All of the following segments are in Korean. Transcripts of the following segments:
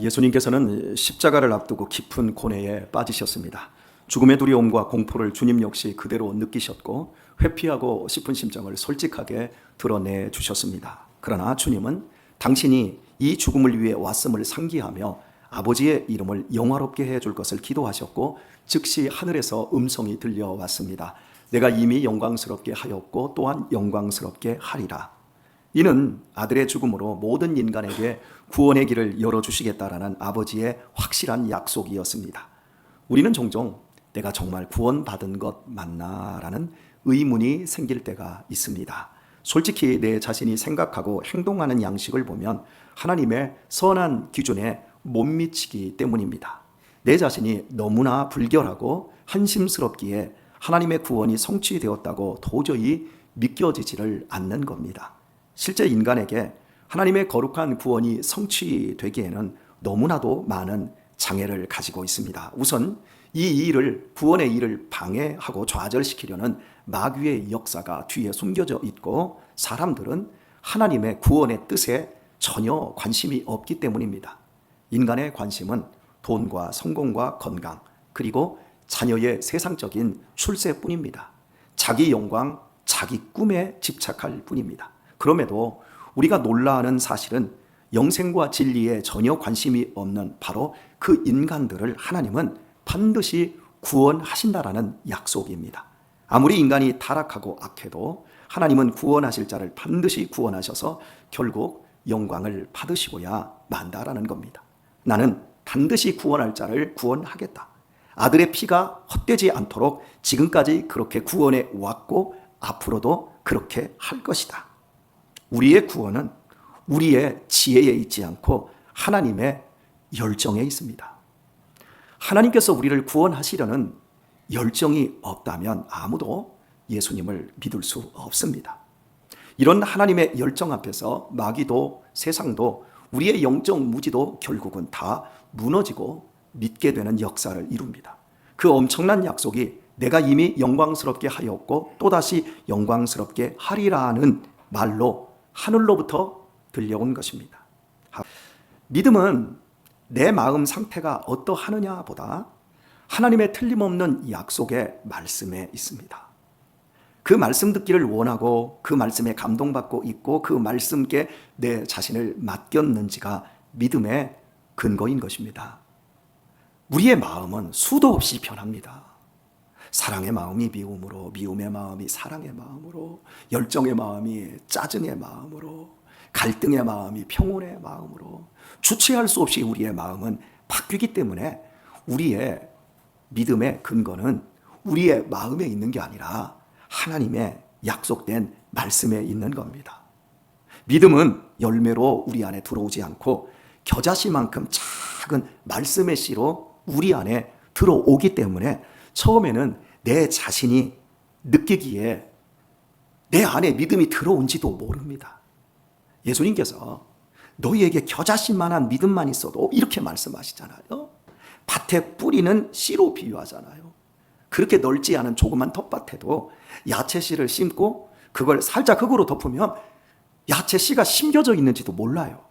예수님께서는 십자가를 앞두고 깊은 고뇌에 빠지셨습니다. 죽음의 두려움과 공포를 주님 역시 그대로 느끼셨고 회피하고 싶은 심정을 솔직하게 드러내 주셨습니다. 그러나 주님은 당신이 이 죽음을 위해 왔음을 상기하며 아버지의 이름을 영화롭게 해줄 것을 기도하셨고 즉시 하늘에서 음성이 들려왔습니다. 내가 이미 영광스럽게 하였고 또한 영광스럽게 하리라. 이는 아들의 죽음으로 모든 인간에게 구원의 길을 열어주시겠다라는 아버지의 확실한 약속이었습니다. 우리는 종종 내가 정말 구원받은 것 맞나라는 의문이 생길 때가 있습니다. 솔직히 내 자신이 생각하고 행동하는 양식을 보면 하나님의 선한 기준에 못 미치기 때문입니다. 내 자신이 너무나 불결하고 한심스럽기에 하나님의 구원이 성취되었다고 도저히 믿겨지지를 않는 겁니다. 실제 인간에게 하나님의 거룩한 구원이 성취되기에는 너무나도 많은 장애를 가지고 있습니다. 우선 이 일을, 구원의 일을 방해하고 좌절시키려는 마귀의 역사가 뒤에 숨겨져 있고 사람들은 하나님의 구원의 뜻에 전혀 관심이 없기 때문입니다. 인간의 관심은 돈과 성공과 건강 그리고 자녀의 세상적인 출세뿐입니다. 자기 영광, 자기 꿈에 집착할 뿐입니다. 그럼에도 우리가 놀라는 사실은 영생과 진리에 전혀 관심이 없는 바로 그 인간들을 하나님은 반드시 구원하신다라는 약속입니다. 아무리 인간이 타락하고 악해도 하나님은 구원하실 자를 반드시 구원하셔서 결국 영광을 받으시고야 만다라는 겁니다. 나는 반드시 구원할 자를 구원하겠다. 아들의 피가 헛되지 않도록 지금까지 그렇게 구원해 왔고 앞으로도 그렇게 할 것이다. 우리의 구원은 우리의 지혜에 있지 않고 하나님의 열정에 있습니다. 하나님께서 우리를 구원하시려는 열정이 없다면 아무도 예수님을 믿을 수 없습니다. 이런 하나님의 열정 앞에서 마귀도 세상도 우리의 영적 무지도 결국은 다 무너지고 믿게 되는 역사를 이룹니다. 그 엄청난 약속이 내가 이미 영광스럽게 하였고 또다시 영광스럽게 하리라는 말로 하늘로부터 들려온 것입니다. 믿음은 내 마음 상태가 어떠하느냐 보다 하나님의 틀림없는 약속의 말씀에 있습니다. 그 말씀 듣기를 원하고 그 말씀에 감동받고 있고 그 말씀께 내 자신을 맡겼는지가 믿음의 근거인 것입니다. 우리의 마음은 수도 없이 변합니다. 사랑의 마음이 미움으로, 미움의 마음이 사랑의 마음으로, 열정의 마음이 짜증의 마음으로, 갈등의 마음이 평온의 마음으로 주체할 수 없이 우리의 마음은 바뀌기 때문에 우리의 믿음의 근거는 우리의 마음에 있는 게 아니라 하나님의 약속된 말씀에 있는 겁니다. 믿음은 열매로 우리 안에 들어오지 않고 겨자씨만큼 작은 말씀의 씨로 우리 안에 들어오기 때문에 처음에는 내 자신이 느끼기에 내 안에 믿음이 들어온지도 모릅니다. 예수님께서 너희에게 겨자씨만한 믿음만 있어도 이렇게 말씀하시잖아요. 밭에 뿌리는 씨로 비유하잖아요. 그렇게 넓지 않은 조그만 텃밭에도 야채 씨를 심고 그걸 살짝 흙으로 덮으면 야채 씨가 심겨져 있는지도 몰라요.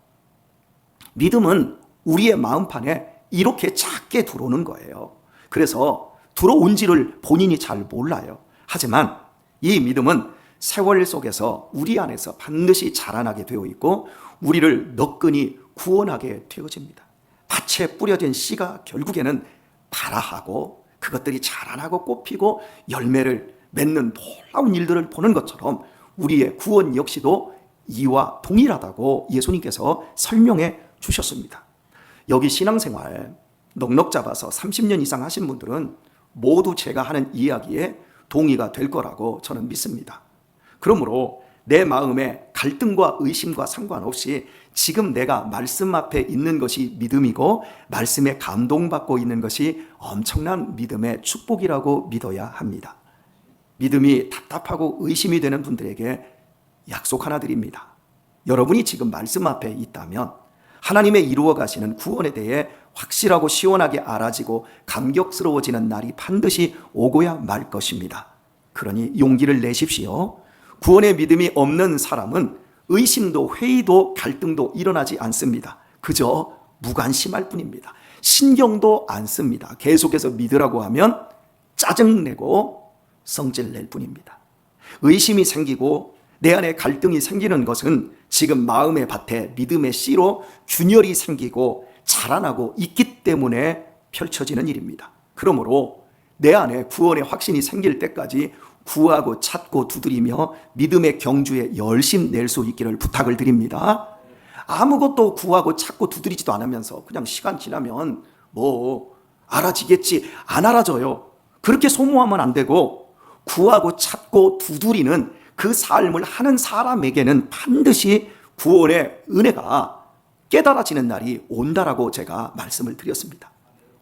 믿음은 우리의 마음판에 이렇게 작게 들어오는 거예요. 그래서 들어온지를 본인이 잘 몰라요. 하지만 이 믿음은 세월 속에서 우리 안에서 반드시 자라나게 되어 있고 우리를 너끈히 구원하게 되어집니다. 밭에 뿌려진 씨가 결국에는 발아하고 그것들이 자라나고 꽃피고 열매를 맺는 놀라운 일들을 보는 것처럼 우리의 구원 역시도 이와 동일하다고 예수님께서 설명해 주셨습니다. 여기 신앙생활 넉넉 잡아서 30년 이상 하신 분들은 모두 제가 하는 이야기에 동의가 될 거라고 저는 믿습니다. 그러므로 내 마음에 갈등과 의심과 상관없이 지금 내가 말씀 앞에 있는 것이 믿음이고 말씀에 감동받고 있는 것이 엄청난 믿음의 축복이라고 믿어야 합니다. 믿음이 답답하고 의심이 되는 분들에게 약속 하나 드립니다. 여러분이 지금 말씀 앞에 있다면 하나님의 이루어 가시는 구원에 대해 확실하고 시원하게 알아지고 감격스러워지는 날이 반드시 오고야 말 것입니다. 그러니 용기를 내십시오. 구원의 믿음이 없는 사람은 의심도 회의도 갈등도 일어나지 않습니다. 그저 무관심할 뿐입니다. 신경도 안 씁니다. 계속해서 믿으라고 하면 짜증내고 성질낼 뿐입니다. 의심이 생기고 내 안에 갈등이 생기는 것은 지금 마음의 밭에 믿음의 씨로 균열이 생기고 자라나고 있기 때문에 펼쳐지는 일입니다. 그러므로 내 안에 구원의 확신이 생길 때까지 구하고 찾고 두드리며 믿음의 경주에 열심 낼 수 있기를 부탁을 드립니다. 아무것도 구하고 찾고 두드리지도 않으면서 그냥 시간 지나면 뭐 알아지겠지, 안 알아져요. 그렇게 소모하면 안 되고 구하고 찾고 두드리는 그 삶을 하는 사람에게는 반드시 구원의 은혜가 깨달아지는 날이 온다라고 제가 말씀을 드렸습니다.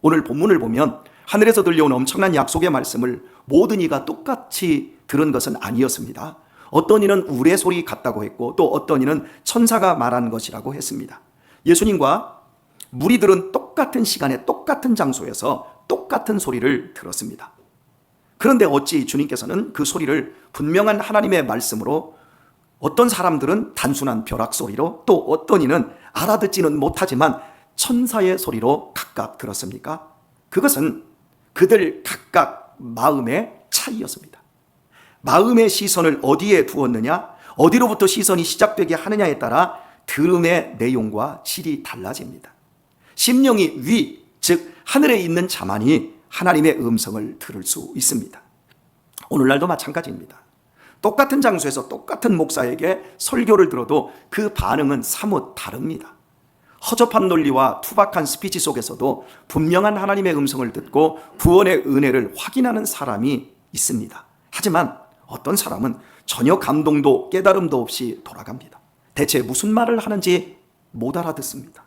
오늘 본문을 보면 하늘에서 들려온 엄청난 약속의 말씀을 모든 이가 똑같이 들은 것은 아니었습니다. 어떤 이는 우레소리 같다고 했고 또 어떤 이는 천사가 말한 것이라고 했습니다. 예수님과 무리들은 똑같은 시간에 똑같은 장소에서 똑같은 소리를 들었습니다. 그런데 어찌 주님께서는 그 소리를 분명한 하나님의 말씀으로, 어떤 사람들은 단순한 벼락 소리로, 또 어떤 이는 알아듣지는 못하지만 천사의 소리로 각각 들었습니까? 그것은 그들 각각 마음의 차이였습니다. 마음의 시선을 어디에 두었느냐, 어디로부터 시선이 시작되게 하느냐에 따라 들음의 내용과 질이 달라집니다. 심령이 위, 즉 하늘에 있는 자만이 하나님의 음성을 들을 수 있습니다. 오늘날도 마찬가지입니다. 똑같은 장소에서 똑같은 목사에게 설교를 들어도 그 반응은 사뭇 다릅니다. 허접한 논리와 투박한 스피치 속에서도 분명한 하나님의 음성을 듣고 구원의 은혜를 확인하는 사람이 있습니다. 하지만 어떤 사람은 전혀 감동도 깨달음도 없이 돌아갑니다. 대체 무슨 말을 하는지 못 알아듣습니다.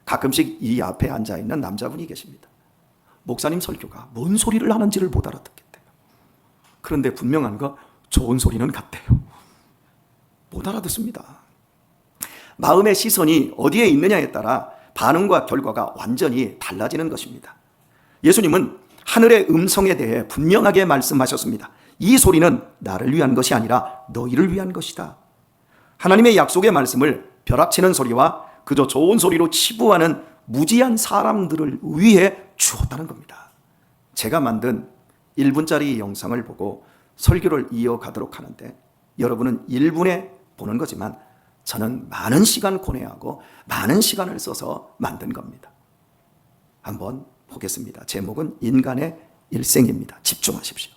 가끔씩 이 앞에 앉아있는 남자분이 계십니다. 목사님 설교가 뭔 소리를 하는지를 못 알아듣겠대요. 그런데 분명한 거 좋은 소리는 같대요. 못 알아듣습니다. 마음의 시선이 어디에 있느냐에 따라 반응과 결과가 완전히 달라지는 것입니다. 예수님은 하늘의 음성에 대해 분명하게 말씀하셨습니다. 이 소리는 나를 위한 것이 아니라 너희를 위한 것이다. 하나님의 약속의 말씀을 벼락치는 소리와 그저 좋은 소리로 치부하는 무지한 사람들을 위해 주었다는 겁니다. 제가 만든 1분짜리 영상을 보고 설교를 이어가도록 하는데 여러분은 1분에 보는 거지만 저는 많은 시간 고뇌하고 많은 시간을 써서 만든 겁니다. 한번 보겠습니다. 제목은 인간의 일생입니다. 집중하십시오.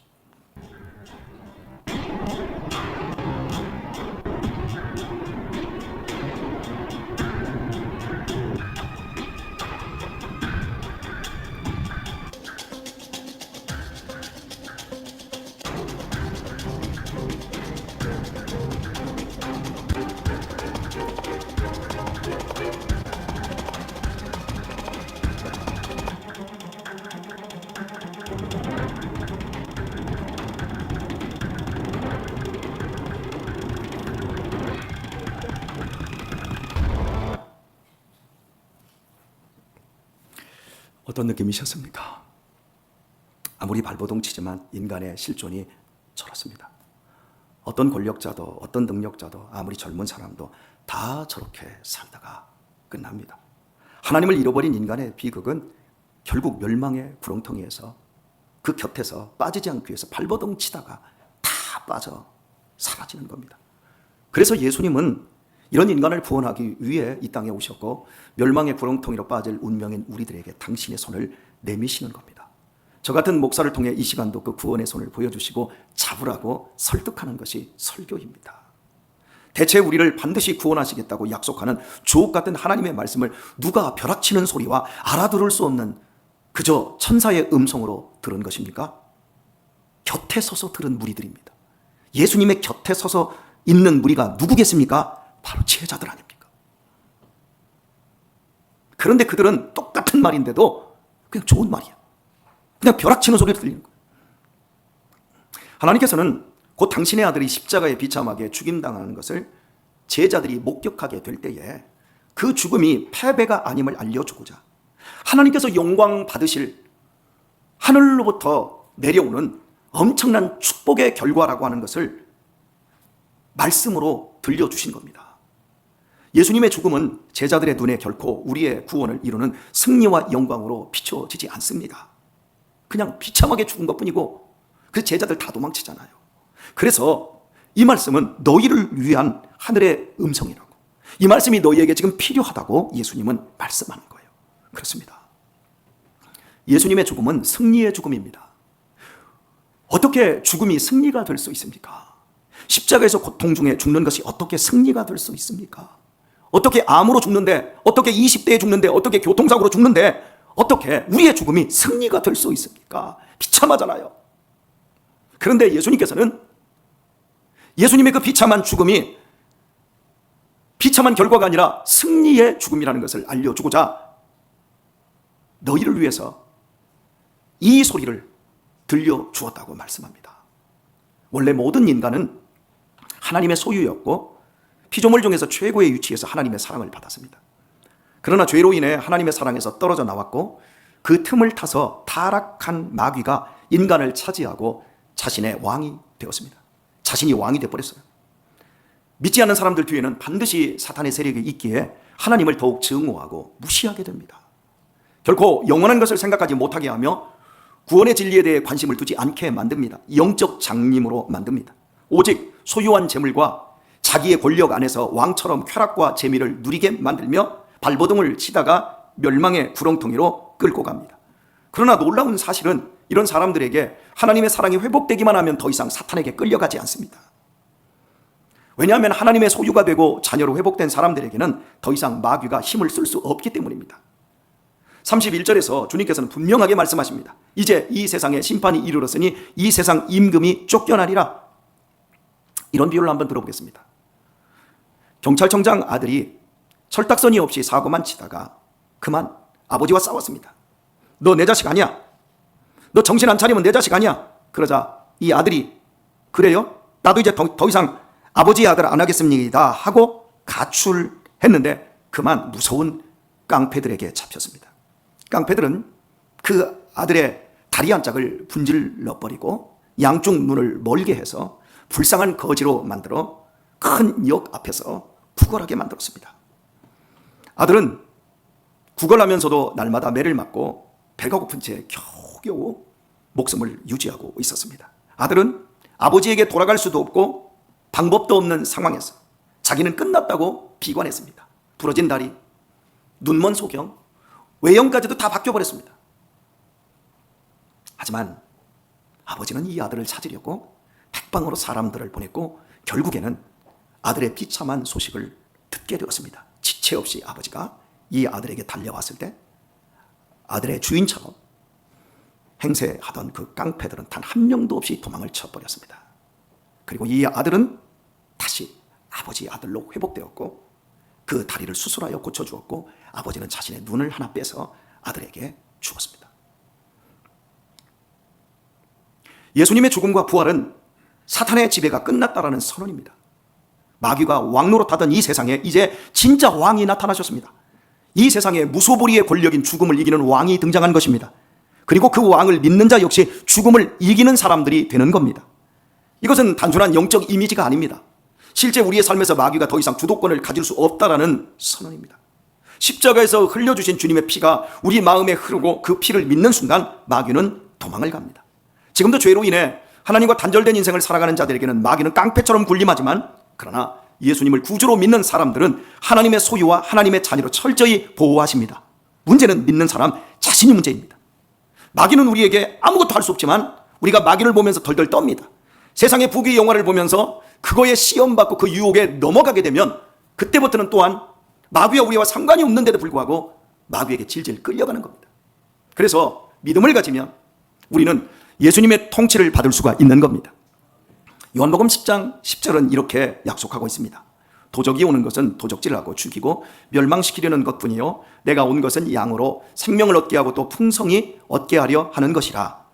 어떤 느낌이셨습니까? 아무리 발버둥 치지만 인간의 실존이 저렇습니다. 어떤 권력자도 어떤 능력자도 아무리 젊은 사람도 다 저렇게 살다가 끝납니다. 하나님을 잃어버린 인간의 비극은 결국 멸망의 구렁텅이에서 그 곁에서 빠지지 않기 위해서 발버둥 치다가 다 빠져 사라지는 겁니다. 그래서 예수님은 이런 인간을 구원하기 위해 이 땅에 오셨고 멸망의 구렁텅이로 빠질 운명인 우리들에게 당신의 손을 내미시는 겁니다. 저 같은 목사를 통해 이 시간도 그 구원의 손을 보여주시고 잡으라고 설득하는 것이 설교입니다. 대체 우리를 반드시 구원하시겠다고 약속하는 주옥 같은 하나님의 말씀을 누가 벼락치는 소리와 알아들을 수 없는 그저 천사의 음성으로 들은 것입니까? 곁에 서서 들은 무리들입니다. 예수님의 곁에 서서 있는 무리가 누구겠습니까? 바로 제자들 아닙니까? 그런데 그들은 똑같은 말인데도 그냥 좋은 말이야. 그냥 벼락치는 소리를 들리는 거예요. 하나님께서는 곧 당신의 아들이 십자가에 비참하게 죽임당하는 것을 제자들이 목격하게 될 때에 그 죽음이 패배가 아님을 알려주고자 하나님께서 영광 받으실 하늘로부터 내려오는 엄청난 축복의 결과라고 하는 것을 말씀으로 들려주신 겁니다. 예수님의 죽음은 제자들의 눈에 결코 우리의 구원을 이루는 승리와 영광으로 비춰지지 않습니다. 그냥 비참하게 죽은 것뿐이고 그 제자들 다 도망치잖아요. 그래서 이 말씀은 너희를 위한 하늘의 음성이라고, 이 말씀이 너희에게 지금 필요하다고 예수님은 말씀하는 거예요. 그렇습니다. 예수님의 죽음은 승리의 죽음입니다. 어떻게 죽음이 승리가 될 수 있습니까? 십자가에서 고통 중에 죽는 것이 어떻게 승리가 될 수 있습니까? 어떻게 암으로 죽는데, 어떻게 20대에 죽는데, 어떻게 교통사고로 죽는데 어떻게 우리의 죽음이 승리가 될 수 있습니까? 비참하잖아요. 그런데 예수님께서는 예수님의 그 비참한 죽음이 비참한 결과가 아니라 승리의 죽음이라는 것을 알려주고자 너희를 위해서 이 소리를 들려주었다고 말씀합니다. 원래 모든 인간은 하나님의 소유였고 피조물 중에서 최고의 위치에서 하나님의 사랑을 받았습니다. 그러나 죄로 인해 하나님의 사랑에서 떨어져 나왔고 그 틈을 타서 타락한 마귀가 인간을 차지하고 자신의 왕이 되었습니다. 자신이 왕이 되어버렸어요. 믿지 않는 사람들 뒤에는 반드시 사탄의 세력이 있기에 하나님을 더욱 증오하고 무시하게 됩니다. 결코 영원한 것을 생각하지 못하게 하며 구원의 진리에 대해 관심을 두지 않게 만듭니다. 영적 장님으로 만듭니다. 오직 소유한 재물과 자기의 권력 안에서 왕처럼 쾌락과 재미를 누리게 만들며 발버둥을 치다가 멸망의 구렁텅이로 끌고 갑니다. 그러나 놀라운 사실은 이런 사람들에게 하나님의 사랑이 회복되기만 하면 더 이상 사탄에게 끌려가지 않습니다. 왜냐하면 하나님의 소유가 되고 자녀로 회복된 사람들에게는 더 이상 마귀가 힘을 쓸 수 없기 때문입니다. 31절에서 주님께서는 분명하게 말씀하십니다. 이제 이 세상에 심판이 이르렀으니 이 세상 임금이 쫓겨나리라. 이런 비유를 한번 들어보겠습니다. 경찰청장 아들이 철딱서니 없이 사고만 치다가 그만 아버지와 싸웠습니다. 너 내 자식 아니야? 너 정신 안 차리면 내 자식 아니야? 그러자 이 아들이 그래요? 나도 이제 더 이상 아버지의 아들 안 하겠습니다 하고 가출했는데 그만 무서운 깡패들에게 잡혔습니다. 깡패들은 그 아들의 다리 한 짝을 분질러버리고 양쪽 눈을 멀게 해서 불쌍한 거지로 만들어 큰 역 앞에서 구걸하게 만들었습니다. 아들은 구걸하면서도 날마다 매를 맞고 배가 고픈 채 겨우겨우 목숨을 유지하고 있었습니다. 아들은 아버지에게 돌아갈 수도 없고 방법도 없는 상황에서 자기는 끝났다고 비관했습니다. 부러진 다리, 눈먼 소경, 외형까지도 다 바뀌어버렸습니다. 하지만 아버지는 이 아들을 찾으려고 백방으로 사람들을 보냈고 결국에는 아들의 비참한 소식을 듣게 되었습니다. 지체 없이 아버지가 이 아들에게 달려왔을 때 아들의 주인처럼 행세하던 그 깡패들은 단 한 명도 없이 도망을 쳐버렸습니다. 그리고 이 아들은 다시 아버지의 아들로 회복되었고 그 다리를 수술하여 고쳐주었고 아버지는 자신의 눈을 하나 빼서 아들에게 주었습니다. 예수님의 죽음과 부활은 사탄의 지배가 끝났다라는 선언입니다. 마귀가 왕노릇하던 이 세상에 이제 진짜 왕이 나타나셨습니다. 이 세상에 무소불위의 권력인 죽음을 이기는 왕이 등장한 것입니다. 그리고 그 왕을 믿는 자 역시 죽음을 이기는 사람들이 되는 겁니다. 이것은 단순한 영적 이미지가 아닙니다. 실제 우리의 삶에서 마귀가 더 이상 주도권을 가질 수 없다라는 선언입니다. 십자가에서 흘려주신 주님의 피가 우리 마음에 흐르고 그 피를 믿는 순간 마귀는 도망을 갑니다. 지금도 죄로 인해 하나님과 단절된 인생을 살아가는 자들에게는 마귀는 깡패처럼 군림하지만 그러나 예수님을 구주로 믿는 사람들은 하나님의 소유와 하나님의 자녀로 철저히 보호하십니다. 문제는 믿는 사람 자신이 문제입니다. 마귀는 우리에게 아무것도 할 수 없지만 우리가 마귀를 보면서 덜덜 떱니다. 세상의 부귀 영화를 보면서 그거에 시험받고 그 유혹에 넘어가게 되면 그때부터는 또한 마귀와 우리와 상관이 없는데도 불구하고 마귀에게 질질 끌려가는 겁니다. 그래서 믿음을 가지면 우리는 예수님의 통치를 받을 수가 있는 겁니다. 요한복음 10장 10절은 이렇게 약속하고 있습니다. 도적이 오는 것은 도적질을 하고 죽이고 멸망시키려는 것뿐이요 내가 온 것은 양으로 생명을 얻게 하고 또 풍성히 얻게 하려 하는 것이라.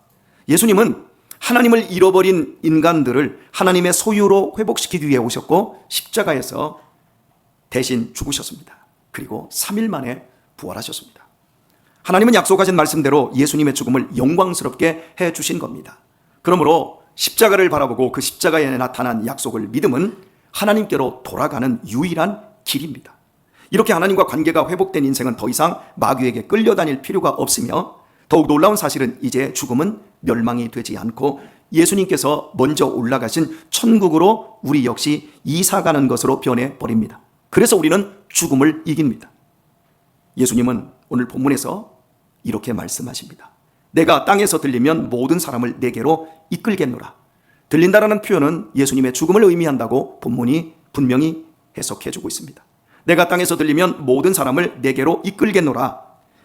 예수님은 하나님을 잃어버린 인간들을 하나님의 소유로 회복시키기 위해 오셨고 십자가에서 대신 죽으셨습니다. 그리고 3일 만에 부활하셨습니다. 하나님은 약속하신 말씀대로 예수님의 죽음을 영광스럽게 해주신 겁니다. 그러므로 십자가를 바라보고 그 십자가에 나타난 약속을 믿음은 하나님께로 돌아가는 유일한 길입니다. 이렇게 하나님과 관계가 회복된 인생은 더 이상 마귀에게 끌려다닐 필요가 없으며, 더욱 놀라운 사실은 이제 죽음은 멸망이 되지 않고 예수님께서 먼저 올라가신 천국으로 우리 역시 이사가는 것으로 변해버립니다. 그래서 우리는 죽음을 이깁니다. 예수님은 오늘 본문에서 이렇게 말씀하십니다. 내가 땅에서 들리면 모든 사람을 내게로 이끌겠노라. 들린다라는 표현은 예수님의 죽음을 의미한다고 본문이 분명히 해석해주고 있습니다. 내가 땅에서 들리면 모든 사람을 내게로 이끌겠노라.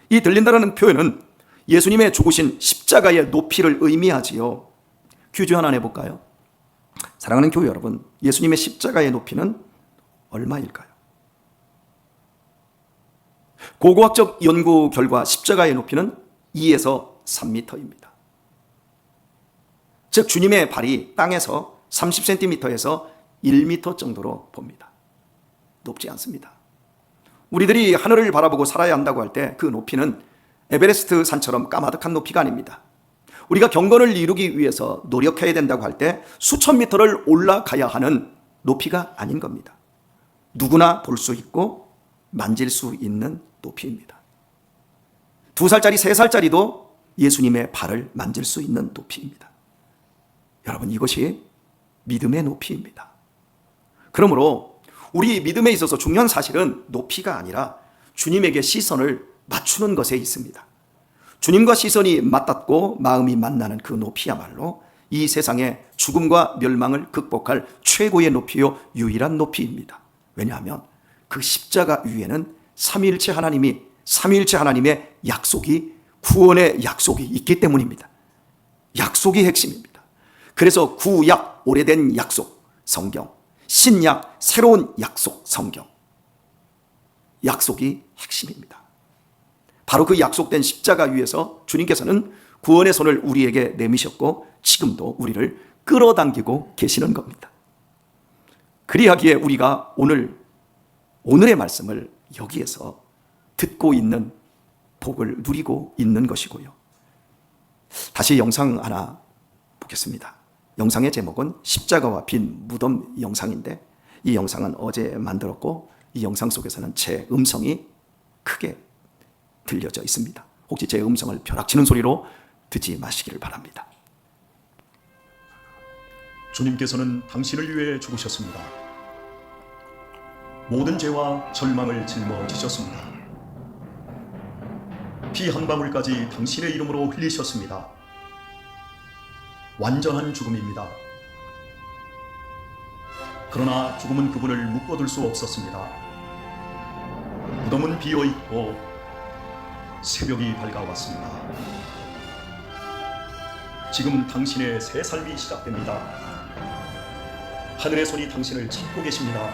이 들린다라는 표현은 예수님의 죽으신 십자가의 높이를 의미하지요. 퀴즈 하나 내볼까요? 사랑하는 교회 여러분, 예수님의 십자가의 높이는 얼마일까요? 고고학적 연구 결과 십자가의 높이는 2에서 3m입니다. 즉 주님의 발이 땅에서 30cm에서 1m 정도로 봅니다. 높지 않습니다. 우리들이 하늘을 바라보고 살아야 한다고 할 때 그 높이는 에베레스트 산처럼 까마득한 높이가 아닙니다. 우리가 경건을 이루기 위해서 노력해야 된다고 할 때 수천 미터를 올라가야 하는 높이가 아닌 겁니다. 누구나 볼 수 있고 만질 수 있는 높이입니다. 2살짜리, 3살짜리도 예수님의 발을 만질 수 있는 높이입니다. 여러분, 이것이 믿음의 높이입니다. 그러므로 우리 믿음에 있어서 중요한 사실은 높이가 아니라 주님에게 시선을 맞추는 것에 있습니다. 주님과 시선이 맞닿고 마음이 만나는 그 높이야말로 이 세상의 죽음과 멸망을 극복할 최고의 높이요 유일한 높이입니다. 왜냐하면 그 십자가 위에는 삼위일체 하나님의 약속이, 구원의 약속이 있기 때문입니다. 약속이 핵심입니다. 그래서 구약, 오래된 약속 성경, 신약, 새로운 약속 성경, 약속이 핵심입니다. 바로 그 약속된 십자가 위에서 주님께서는 구원의 손을 우리에게 내미셨고 지금도 우리를 끌어당기고 계시는 겁니다. 그리하기에 우리가 오늘의 말씀을 여기에서 듣고 있는 복을 누리고 있는 것이고요. 다시 영상 하나 보겠습니다. 영상의 제목은 십자가와 빈 무덤 영상인데, 이 영상은 어제 만들었고 이 영상 속에서는 제 음성이 크게 들려져 있습니다. 혹시 제 음성을 벼락치는 소리로 듣지 마시기를 바랍니다. 주님께서는 당신을 위해 죽으셨습니다. 모든 죄와 절망을 짊어지셨습니다. 피 한 방울까지 당신의 이름으로 흘리셨습니다. 완전한 죽음입니다. 그러나 죽음은 그분을 묶어둘 수 없었습니다. 무덤은 비어있고 새벽이 밝아왔습니다. 지금 당신의 새 삶이 시작됩니다. 하늘의 손이 당신을 찾고 계십니다.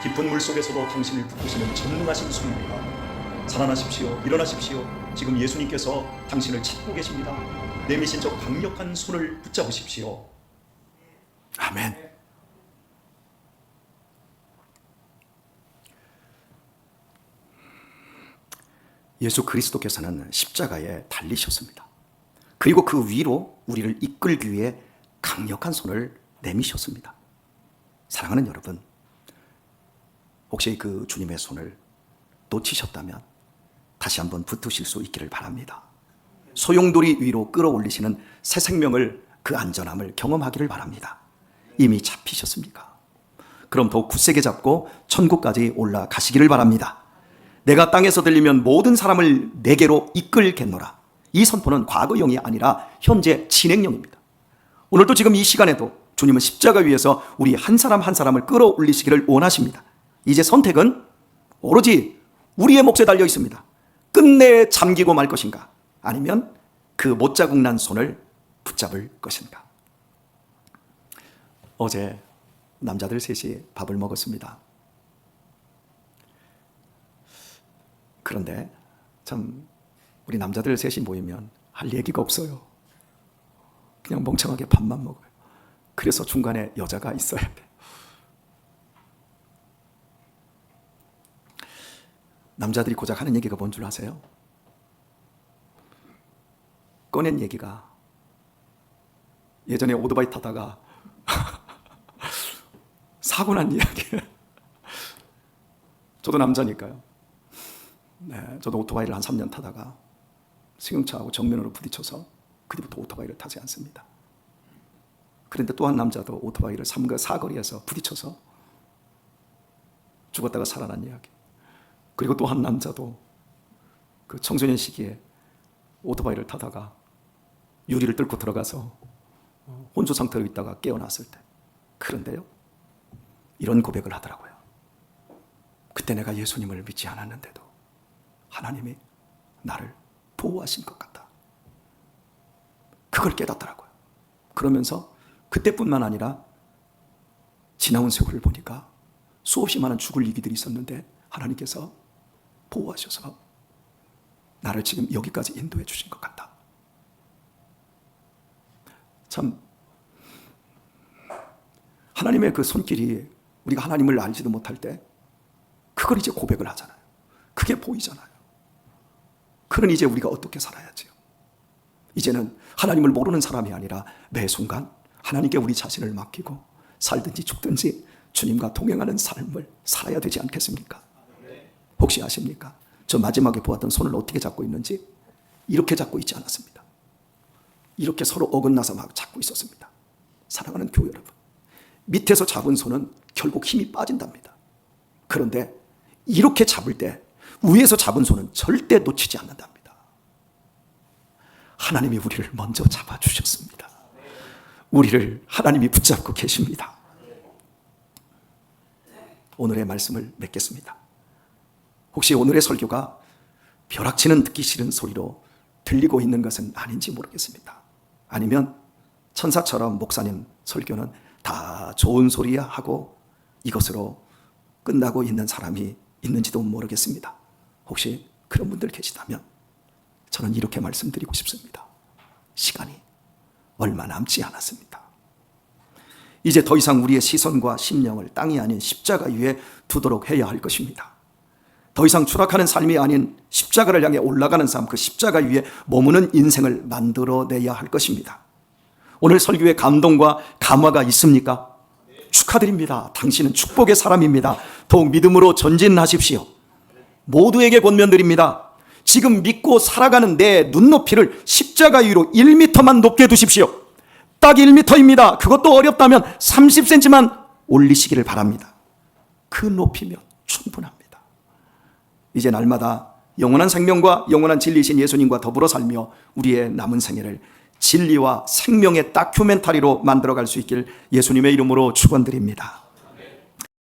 깊은 물속에서도 당신을 붙드시는 전능하신 손입니다. 살아나십시오. 일어나십시오. 지금 예수님께서 당신을 찾고 계십니다. 내미신 저 강력한 손을 붙잡으십시오. 아멘. 예수 그리스도께서는 십자가에 달리셨습니다. 그리고 그 위로 우리를 이끌기 위해 강력한 손을 내미셨습니다. 사랑하는 여러분, 혹시 그 주님의 손을 놓치셨다면 다시 한번 붙으실 수 있기를 바랍니다. 소용돌이 위로 끌어올리시는 새 생명을, 그 안전함을 경험하기를 바랍니다. 이미 잡히셨습니까? 그럼 더욱 굳세게 잡고 천국까지 올라가시기를 바랍니다. 내가 땅에서 들리면 모든 사람을 내게로 이끌겠노라. 이 선포는 과거형이 아니라 현재 진행형입니다. 오늘도 지금 이 시간에도 주님은 십자가 위에서 우리 한 사람 한 사람을 끌어올리시기를 원하십니다. 이제 선택은 오로지 우리의 몫에 달려 있습니다. 끝내 잠기고 말 것인가, 아니면 그 못자국 난 손을 붙잡을 것인가. 어제 남자들 셋이 밥을 먹었습니다. 그런데 참 우리 남자들 셋이 모이면 할 얘기가 없어요. 그냥 멍청하게 밥만 먹어요. 그래서 중간에 여자가 있어야 돼요. 남자들이 고작 하는 얘기가 뭔 줄 아세요? 꺼낸 얘기가 예전에 오토바이 타다가 사고 난 이야기예요. 저도 남자니까요. 네, 저도 오토바이를 한 3년 타다가 승용차하고 정면으로 부딪혀서 그 뒤부터 오토바이를 타지 않습니다. 그런데 또 한 남자도 오토바이를 사거리에서 부딪혀서 죽었다가 살아난 이야기. 그리고 또 한 남자도 그 청소년 시기에 오토바이를 타다가 유리를 뚫고 들어가서 혼수 상태로 있다가 깨어났을 때. 그런데요, 이런 고백을 하더라고요. 그때 내가 예수님을 믿지 않았는데도 하나님이 나를 보호하신 것 같다. 그걸 깨닫더라고요. 그러면서 그때뿐만 아니라 지나온 세월을 보니까 수없이 많은 죽을 위기들이 있었는데 하나님께서 보호하셔서 나를 지금 여기까지 인도해 주신 것 같다. 참 하나님의 그 손길이 우리가 하나님을 알지도 못할 때 그걸 이제 고백을 하잖아요. 그게 보이잖아요. 그런 이제 우리가 어떻게 살아야지요? 이제는 하나님을 모르는 사람이 아니라 매 순간 하나님께 우리 자신을 맡기고 살든지 죽든지 주님과 동행하는 삶을 살아야 되지 않겠습니까? 혹시 아십니까? 저 마지막에 보았던 손을 어떻게 잡고 있는지 이렇게 잡고 있지 않았습니다. 이렇게 서로 어긋나서 막 잡고 있었습니다. 사랑하는 교회 여러분, 밑에서 잡은 손은 결국 힘이 빠진답니다. 그런데 이렇게 잡을 때 위에서 잡은 손은 절대 놓치지 않는답니다. 하나님이 우리를 먼저 잡아주셨습니다. 우리를 하나님이 붙잡고 계십니다. 오늘의 말씀을 맺겠습니다. 혹시 오늘의 설교가 벼락치는 듣기 싫은 소리로 들리고 있는 것은 아닌지 모르겠습니다. 아니면 천사처럼 목사님 설교는 다 좋은 소리야 하고 이것으로 끝나고 있는 사람이 있는지도 모르겠습니다. 혹시 그런 분들 계시다면 저는 이렇게 말씀드리고 싶습니다. 시간이 얼마 남지 않았습니다. 이제 더 이상 우리의 시선과 심령을 땅이 아닌 십자가 위에 두도록 해야 할 것입니다. 더 이상 추락하는 삶이 아닌 십자가를 향해 올라가는 삶, 그 십자가 위에 머무는 인생을 만들어내야 할 것입니다. 오늘 설교에 감동과 감화가 있습니까? 축하드립니다. 당신은 축복의 사람입니다. 더욱 믿음으로 전진하십시오. 모두에게 권면드립니다. 지금 믿고 살아가는 내 눈높이를 십자가 위로 1m만 높게 두십시오. 딱 1m입니다. 그것도 어렵다면 30cm만 올리시기를 바랍니다. 그 높이면 충분합니다. 이제 날마다 영원한 생명과 영원한 진리이신 예수님과 더불어 살며 우리의 남은 생애를 진리와 생명의 다큐멘터리로 만들어갈 수 있길 예수님의 이름으로 축원드립니다.